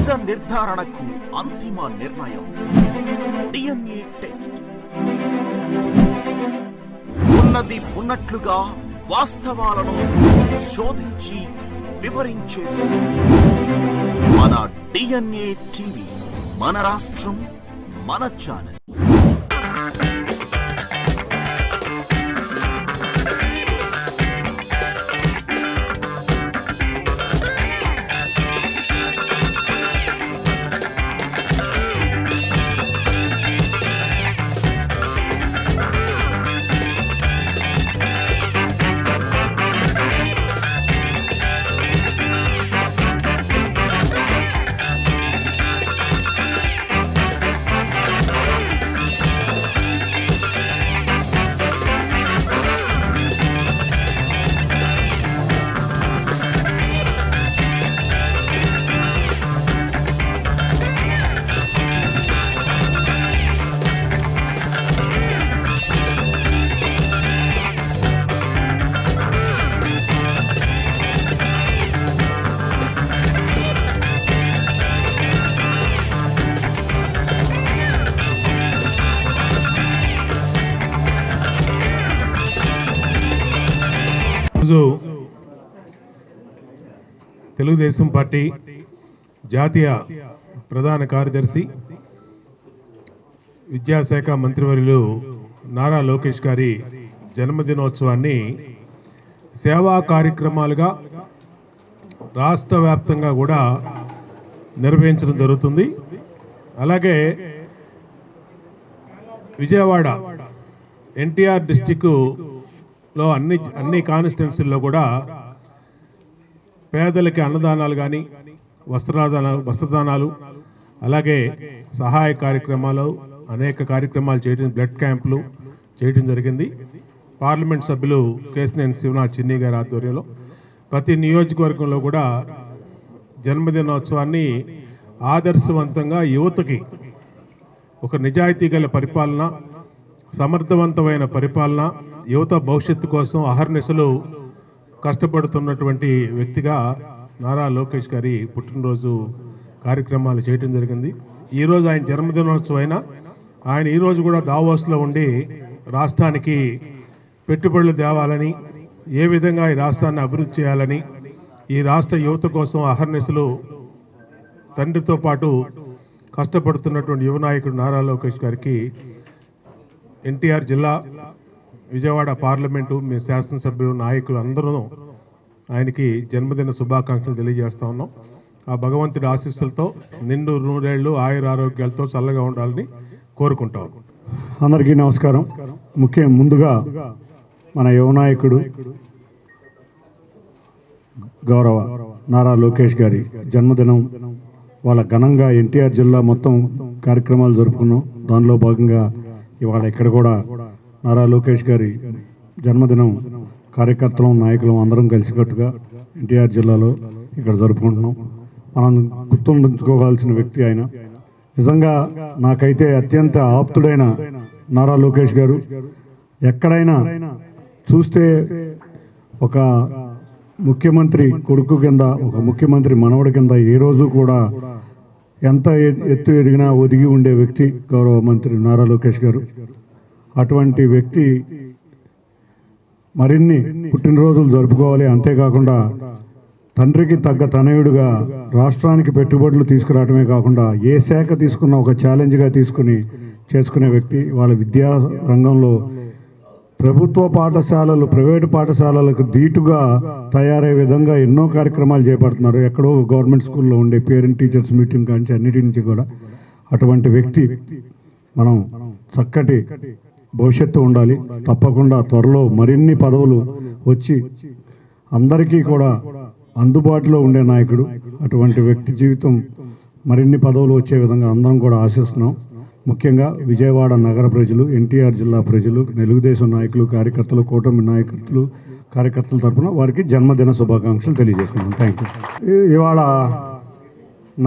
నిజ నిర్ధారణకు అంతిమ నిర్ణయం DNA టెస్ట్. ఉన్నది ఉన్నట్లుగా వాస్తవాలను శోధించి వివరించే మన DNA టీవీ, మన రాష్ట్రం, మన ఛానల్. తెలుగుదేశం పార్టీ జాతీయ ప్రధాన కార్యదర్శి, విద్యాశాఖ మంత్రివర్యులు నారా లోకేష్ గారి జన్మదినోత్సవాన్ని సేవా కార్యక్రమాలుగా రాష్ట్ర వ్యాప్తంగా కూడా నిర్వహించడం జరుగుతుంది. అలాగే విజయవాడ ఎన్టీఆర్ డిస్టిక్లో అన్ని కాన్స్టిట్యున్సీల్లో కూడా పేదలకి అన్నదానాలు కానీ వస్త్రదానాలు, అలాగే సహాయ కార్యక్రమాలు, అనేక కార్యక్రమాలు చేయడం, బ్లడ్ క్యాంపులు చేయడం జరిగింది. పార్లమెంట్ సభ్యులు కేశినేని శివనాథ్ చిన్ని గారి ఆధ్వర్యంలో ప్రతి నియోజకవర్గంలో కూడా జన్మదినోత్సవాన్ని ఆదర్శవంతంగా యువతకి ఒక నిజాయితీ గల పరిపాలన, సమర్థవంతమైన పరిపాలన, యువత భవిష్యత్తు కోసం అహర్నిశలు కష్టపడుతున్నటువంటి వ్యక్తిగా నారా లోకేష్ గారి పుట్టినరోజు కార్యక్రమాలు చేయడం జరిగింది. ఈరోజు ఆయన జన్మదినోత్సవం అయినా ఆయన ఈరోజు కూడా దావోస్లో ఉండి రాష్ట్రానికి పెట్టుబడులు తేవాలని, ఏ విధంగా ఈ రాష్ట్రాన్ని అభివృద్ధి చేయాలని, ఈ రాష్ట్ర యువత కోసం అహర్నిశలు తండ్రితో పాటు కష్టపడుతున్నటువంటి యువ నాయకుడు నారా లోకేష్ గారికి ఎన్టీఆర్ జిల్లా, విజయవాడ పార్లమెంటు, మీ శాసనసభ్యులు, నాయకులు అందరూ ఆయనకి జన్మదిన శుభాకాంక్షలు తెలియజేస్తా ఉన్నాం. ఆ భగవంతుడి ఆశీస్సులతో నిండు నూరేళ్లు ఆయురారోగ్యాలతో చల్లగా ఉండాలని కోరుకుంటాం. అందరికీ నమస్కారం. ముందుగా మన యువ నాయకుడు గౌరవ నారా లోకేష్ గారి జన్మదినం వాళ్ళ ఘనంగా ఎన్టీఆర్ జిల్లా మొత్తం కార్యక్రమాలు జరుపుకున్నాం. దానిలో భాగంగా ఇవాళ ఇక్కడ కూడా నారా లోకేష్ గారి జన్మదినం కార్యకర్తలు, నాయకులు అందరం కలిసికట్టుగా ఎన్టీఆర్ జిల్లాలో ఇక్కడ జరుపుకుంటున్నాం. మనం గుర్తుంచుకోవాల్సిన వ్యక్తి ఆయన. నిజంగా నాకైతే అత్యంత ఆప్తుడైన నారా లోకేష్ గారు. ఎక్కడైనా చూస్తే ఒక ముఖ్యమంత్రి కొడుకు కింద, ఒక ముఖ్యమంత్రి మనవడి కింద ఏ రోజు కూడా ఎంత ఎత్తు ఎదిగినా ఒదిగి ఉండే వ్యక్తి గౌరవ మంత్రి నారా లోకేష్ గారు. అటువంటి వ్యక్తి మరిన్ని పుట్టినరోజులు జరుపుకోవాలి. అంతేకాకుండా తండ్రికి తగ్గ తనయుడుగా రాష్ట్రానికి పెట్టుబడులు తీసుకురావడమే కాకుండా ఏ శాఖ తీసుకున్న ఒక ఛాలెంజ్గా తీసుకుని చేసుకునే వ్యక్తి. వాళ్ళ విద్యా రంగంలో ప్రభుత్వ పాఠశాలలు ప్రైవేటు పాఠశాలలకు ధీటుగా తయారయ్యే విధంగా ఎన్నో కార్యక్రమాలు చేపడుతున్నారు. ఎక్కడో గవర్నమెంట్ స్కూల్లో ఉండే పేరెంట్ టీచర్స్ మీటింగ్ కానీ అన్నిటి నుంచి కూడా అటువంటి వ్యక్తి మనం చక్కటి భవిష్యత్తు ఉండాలి. తప్పకుండా త్వరలో మరిన్ని పదవులు వచ్చి అందరికీ కూడా అందుబాటులో ఉండే నాయకుడు. అటువంటి వ్యక్తి జీవితం మరిన్ని పదవులు వచ్చే విధంగా అందరం కూడా ఆశిస్తున్నాం. ముఖ్యంగా విజయవాడ నగర ప్రజలు, ఎన్టీఆర్ జిల్లా ప్రజలు, తెలుగుదేశం నాయకులు, కార్యకర్తలు, కూటమి నాయకులు, కార్యకర్తల తరఫున వారికి జన్మదిన శుభాకాంక్షలు తెలియజేసుకున్నాం. Thank you. ఇవాళ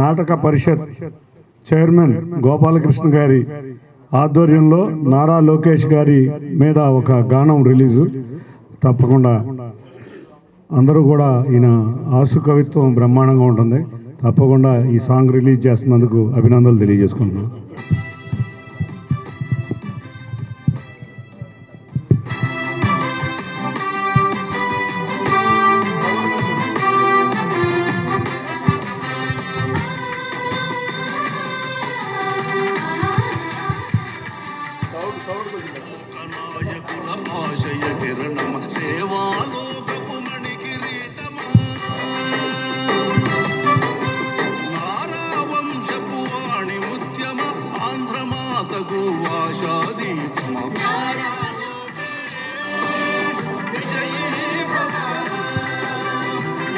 నాటక పరిషత్ చైర్మన్ గోపాలకృష్ణ గారి ఆధ్వర్యంలో నారా లోకేష్ గారి మీద ఒక గానం రిలీజు. తప్పకుండా అందరూ కూడా ఈయన ఆసు కవిత్వం బ్రహ్మాండంగా ఉంటుంది. తప్పకుండా ఈ సాంగ్ రిలీజ్ చేస్తున్నందుకు అభినందనలు తెలియజేసుకుంటున్నాను. ఆశయ కిరణమ సేవాలోకపు మణి కిరీటమా నారావంశపు వాణి ముత్యమ ఆంధ్రమాతకు ఆశాదీపమ విజయీ భవ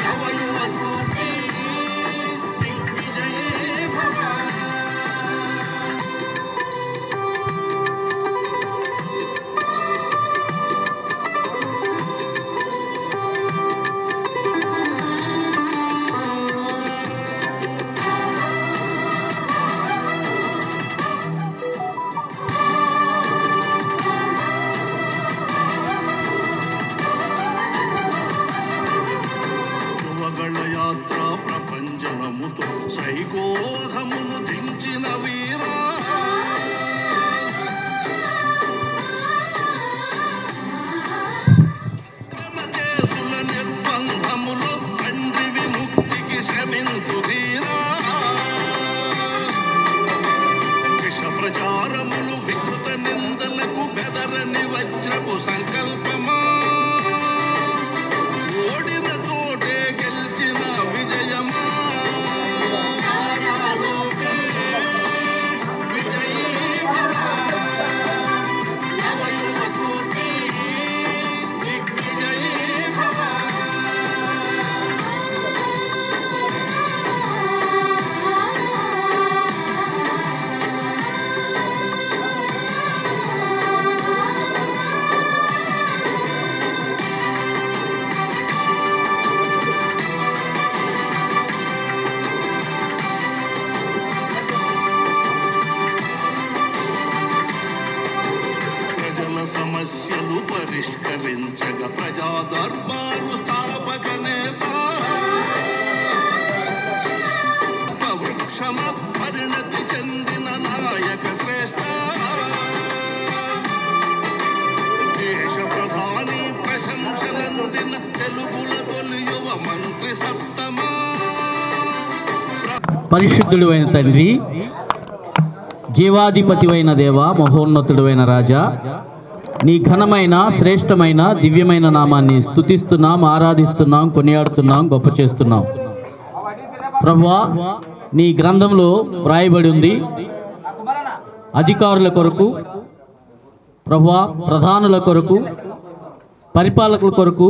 నవయువ స్ఫూర్తి దిగ్విజయీ భవ. యాత్ర ప్రపంచనముతో సైకోధమును దించిన వీరా కేసుల నిర్బంధములో తండ్రి విముక్తికి శ్రమించు ధీరా విష ప్రచారములు వికృత నిందలకు బెదరని వజ్రపు సంకల్పమా ఓడిన చోటే గెలిచిన విజయమా విజయీ భవ నవయువ స్ఫూర్తి దిగ్విజయీ భవ. ప్రజల సమస్యలు పరిష్కరించగ ప్రజా దర్బారు స్థాపక నేత వృక్షమ పరిణతి చెందిన నాయక శ్రేష్ఠ దేశ ప్రధాని ప్రశంసలందిన తెలుగుల తొలి యువ మంత్రి సప్తమా. పరిశుద్ధుడు అయిన తండ్రి, జీవాధిపతివైన దేవ, మహోన్నతుడైన రాజా, నీ ఘనమైన శ్రేష్టమైన దివ్యమైన నామాన్ని స్తుతిస్తున్నాం, ఆరాధిస్తున్నాం, కొనియాడుతున్నాం, గొప్ప చేస్తున్నాం. ప్రభువా, నీ గ్రంథంలో వ్రాయబడి ఉంది, అధికారుల కొరకు, ప్రభువా, ప్రధానుల కొరకు, పరిపాలకుల కొరకు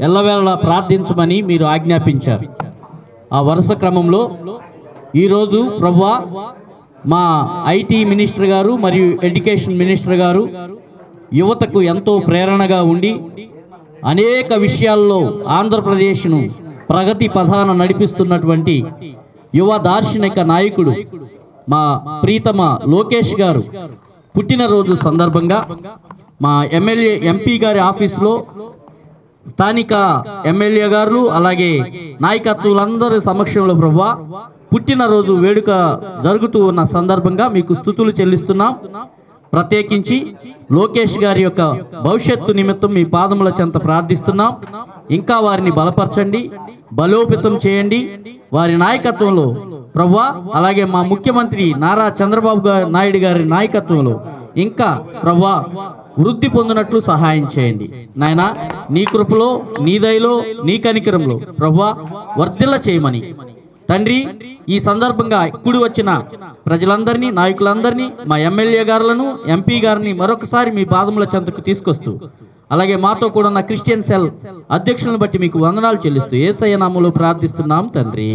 ఎల్లవేళలా ప్రార్థించమని మీరు ఆజ్ఞాపించారు. ఆ వరుస క్రమంలో ఈరోజు ప్రభువా, మా ఐటీ మినిస్టర్ గారు మరియు ఎడ్యుకేషన్ మినిస్టర్ గారు యువతకు ఎంతో ప్రేరణగా ఉండి అనేక విషయాల్లో ఆంధ్రప్రదేశ్ను ప్రగతి పథాన నడిపిస్తున్నటువంటి యువ దార్శనిక నాయకుడు మా ప్రీతమ లోకేష్ గారు పుట్టినరోజు సందర్భంగా మా ఎంపీ గారి ఆఫీసులో స్థానిక ఎమ్మెల్యే గారు అలాగే నాయకత్వులందరి సమక్షంలో ప్రభువా పుట్టినరోజు వేడుక జరుగుతూ ఉన్న సందర్భంగా మీకు స్తుతులు చెల్లిస్తున్నాం. ప్రత్యేకించి లోకేష్ గారి యొక్క భవిష్యత్తు నిమిత్తం మీ పాదముల చెంత ప్రార్థిస్తున్నాం. ఇంకా వారిని బలపరచండి, బలోపేతం చేయండి. వారి నాయకత్వంలో ప్రభువా, అలాగే మా ముఖ్యమంత్రి నారా చంద్రబాబు నాయుడు గారి నాయకత్వంలో ఇంకా ప్రభువా వృద్ధి పొందినట్లు సహాయం చేయండి. నాయనా, నీ కృపలో, నీ దయలో, నీ కనికరంలో ప్రభువా వర్ధిల్ల చేయమని తండ్రి ఈ సందర్భంగా కూడి వచ్చిన ప్రజలందరినీ, నాయకులందరినీ, మా ఎమ్మెల్యే గారులను, ఎంపీ గారిని మరొకసారి మీ పాదముల చెంతకు తీసుకొస్తూ, అలాగే మాతో కూడా ఉన్న క్రిస్టియన్ సెల్ అధ్యక్షులను బట్టి మీకు వందనాలు చెల్లిస్తూ యేసయ్య నామములో ప్రార్థిస్తున్నాం తండ్రి.